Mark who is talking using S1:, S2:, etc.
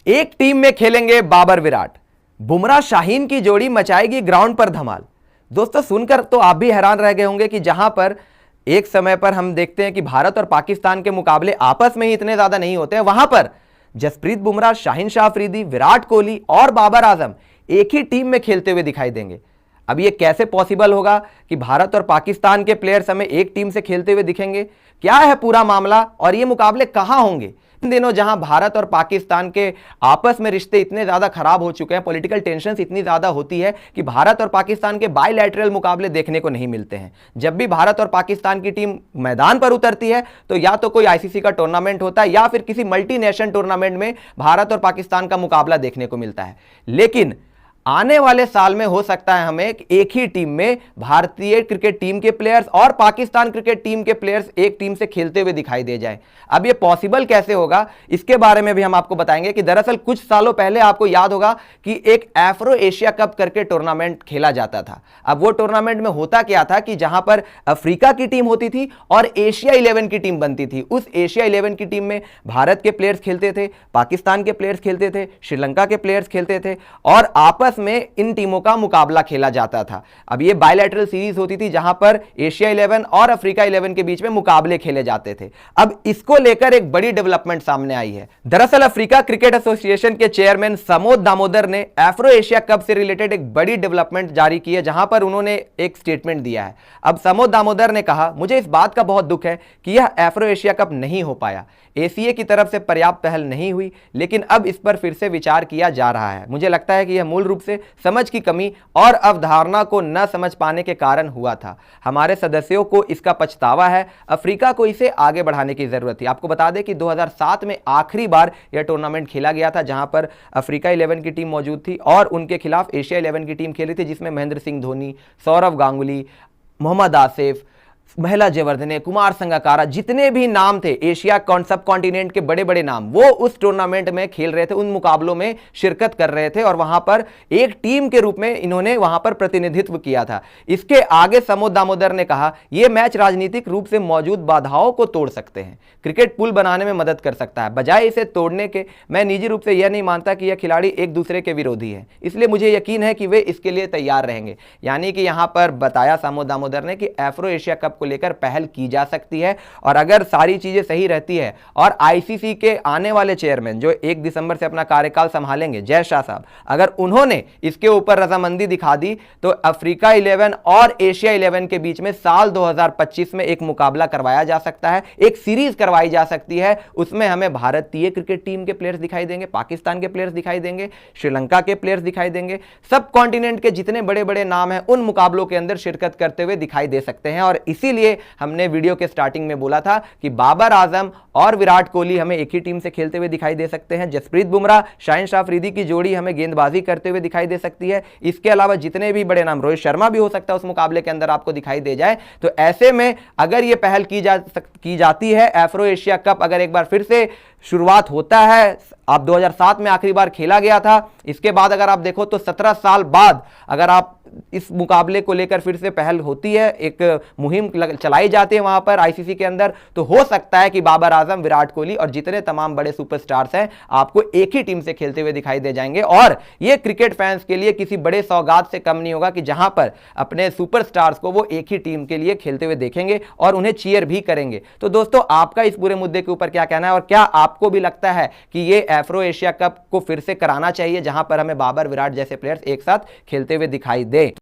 S1: एक टीम में खेलेंगे बाबर विराट, बुमराह शाहीन की जोड़ी मचाएगी ग्राउंड पर धमाल। दोस्तों सुनकर तो आप भी हैरान रह गए होंगे कि जहां पर एक समय पर हम देखते हैं कि भारत और पाकिस्तान के मुकाबले आपस में ही इतने ज्यादा नहीं होते हैं, वहां पर जसप्रीत बुमराह, शाहीन शाह अफरीदी, विराट कोहली और बाबर आजम एक ही टीम में खेलते हुए दिखाई देंगे। अब ये कैसे पॉसिबल होगा कि भारत और पाकिस्तान के प्लेयर्स हमें एक टीम से खेलते हुए दिखेंगे? क्या है पूरा मामला और ये मुकाबले कहां होंगे? इन दिनों जहां भारत और पाकिस्तान के आपस में रिश्ते इतने ज्यादा खराब हो चुके हैं, पॉलिटिकल टेंशन्स इतनी ज्यादा होती है कि भारत और पाकिस्तान के बायलैटरल मुकाबले देखने को नहीं मिलते हैं। जब भी भारत और पाकिस्तान की टीम मैदान पर उतरती है तो या तो कोई आईसीसी का टूर्नामेंट होता है या फिर किसी मल्टीनेशनल टूर्नामेंट में भारत और पाकिस्तान का मुकाबला देखने को मिलता है। लेकिन आने वाले साल में हो सकता है हमें एक ही टीम में भारतीय क्रिकेट टीम के प्लेयर्स और पाकिस्तान क्रिकेट टीम के प्लेयर्स एक टीम से खेलते हुए दिखाई दे जाए। अब यह पॉसिबल कैसे होगा, इसके बारे में भी हम आपको बताएंगे कि दरअसल कुछ सालों पहले आपको याद होगा कि एक एफ्रो एशिया कप करके टूर्नामेंट खेला जाता था। अब वो टूर्नामेंट में होता क्या था कि जहां पर अफ्रीका की टीम होती थी और एशिया 11 की टीम बनती थी। उस एशिया 11 की टीम में भारत के प्लेयर्स खेलते थे, पाकिस्तान के प्लेयर्स खेलते थे, श्रीलंका के प्लेयर्स खेलते थे और आपस में इन टीमों का मुकाबला खेला जाता था। अब ये बायलैटरल सीरीज होती थी जहां पर एशिया 11 और अफ्रीका 11 के बीच में मुकाबले खेले जाते थे। अब इसको लेकर एक बड़ी डेवलपमेंट सामने आई है। दरअसल अफ्रीका क्रिकेट एसोसिएशन के चेयरमैन समोद दामोदर ने एफ्रो एशिया कप से रिलेटेड एक बड़ी डेवलपमेंट जारी की है, जहां पर उन्होंने एक स्टेटमेंट दिया है। अब समोद दामोदर ने कहा, मुझे इस बात का बहुत दुख है कि यह एफ्रो एशिया कप नहीं हो पाया। एसीए की तरफ से पर्याप्त पहल नहीं हुई, लेकिन अब इस पर फिर से विचार किया जा रहा है। मुझे लगता है कि यह मूल रूप से समझ की कमी और अवधारणा को न समझ पाने के कारण हुआ था। हमारे सदस्यों को इसका पछतावा है। अफ्रीका को इसे आगे बढ़ाने की जरूरत थी। आपको बता दें कि 2007 में आखिरी बार यह टूर्नामेंट खेला गया था, जहां पर अफ्रीका 11 की टीम मौजूद थी और उनके खिलाफ एशिया 11 की टीम खेली थी, जिसमें महेंद्र सिंह धोनी, सौरव गांगुली, मोहम्मद आसिफ, महिला जयवर्धने, कुमार संगकारा, जितने भी नाम थे एशिया सब कॉन्टिनेंट के बड़े बड़े नाम, वो उस टूर्नामेंट में खेल रहे थे, उन मुकाबलों में शिरकत कर रहे थे और वहां पर एक टीम के रूप में इन्होंने वहां पर प्रतिनिधित्व किया था। इसके आगे समोद दामोदर ने कहा, यह मैच राजनीतिक रूप से मौजूद बाधाओं को तोड़ सकते हैं, क्रिकेट पुल बनाने में मदद कर सकता है। बजाय इसे तोड़ने के, मैं निजी रूप से यह नहीं मानता कि यह खिलाड़ी एक दूसरे के विरोधी हैं, इसलिए मुझे यकीन है कि वे इसके लिए तैयार रहेंगे। यानी कि यहां पर बताया समोद दामोदर ने कि एफ्रो एशिया कप को लेकर पहल की जा सकती है और अगर सारी चीजें सही रहती है और आईसीसी के आने वाले चेयरमैन जो 1 दिसंबर से अपना कार्यकाल संभालेंगे, जय शाह साहब, अगर उन्होंने इसके ऊपर रजामंदी दिखा दी तो अफ्रीका 11 और एशिया 11 के बीच में साल 2025 में एक मुकाबला करवाया जा सकता है, एक सीरीज करवाई जा सकती है। उसमें हमें भारतीय क्रिकेट टीम के प्लेयर्स दिखाई देंगे, पाकिस्तान के प्लेयर्स दिखाई देंगे, श्रीलंका के प्लेयर्स दिखाई देंगे, सब कॉन्टिनेंट के जितने बड़े बड़े नाम हैं उन मुकाबलों के अंदर शिरकत करते हुए दिखाई दे सकते हैं। और इसीलिए हमने वीडियो के स्टार्टिंग में बोला था कि बाबर आजम और विराट कोहली हमें एक ही टीम से खेलते हुए दिखाई दे सकते हैं। जसप्रीत बुमराह, शाहीन शाह अफरीदी की जोड़ी हमें गेंदबाजी करते हुए दिखाई दे सकती है। इसके अलावा जितने भी बड़े नाम, रोहित शर्मा भी हो सकता है उस मुकाबले के अंदर आपको दिखाई दे जाए। तो ऐसे में अगर यह पहल की जाती है, एफ्रो एशिया कप अगर एक बार फिर से शुरुआत होता है, आप 2007 में आखिरी बार खेला गया था, इसके बाद अगर आप देखो तो 17 साल बाद अगर आप इस मुकाबले को लेकर फिर से पहल होती है, एक मुहिम चलाई जाती है वहां पर आईसीसी के अंदर, तो हो सकता है कि बाबर आजम, विराट कोहली और जितने तमाम बड़े सुपरस्टार्स हैं आपको एक ही टीम से खेलते हुए दिखाई दे जाएंगे। और यह क्रिकेट फैंस के लिए किसी बड़े सौगात से कम नहीं होगा कि जहां पर अपने सुपरस्टार्स को वो एक ही टीम के लिए खेलते हुए देखेंगे और उन्हें चीयर भी करेंगे। तो दोस्तों, आपका इस पूरे मुद्दे के ऊपर क्या कहना है और क्या आपको भी लगता है कि ये एफ्रो एशिया कप को फिर से कराना चाहिए, जहां पर हमें बाबर, विराट जैसे प्लेयर्स एक साथ खेलते हुए दिखाई दे?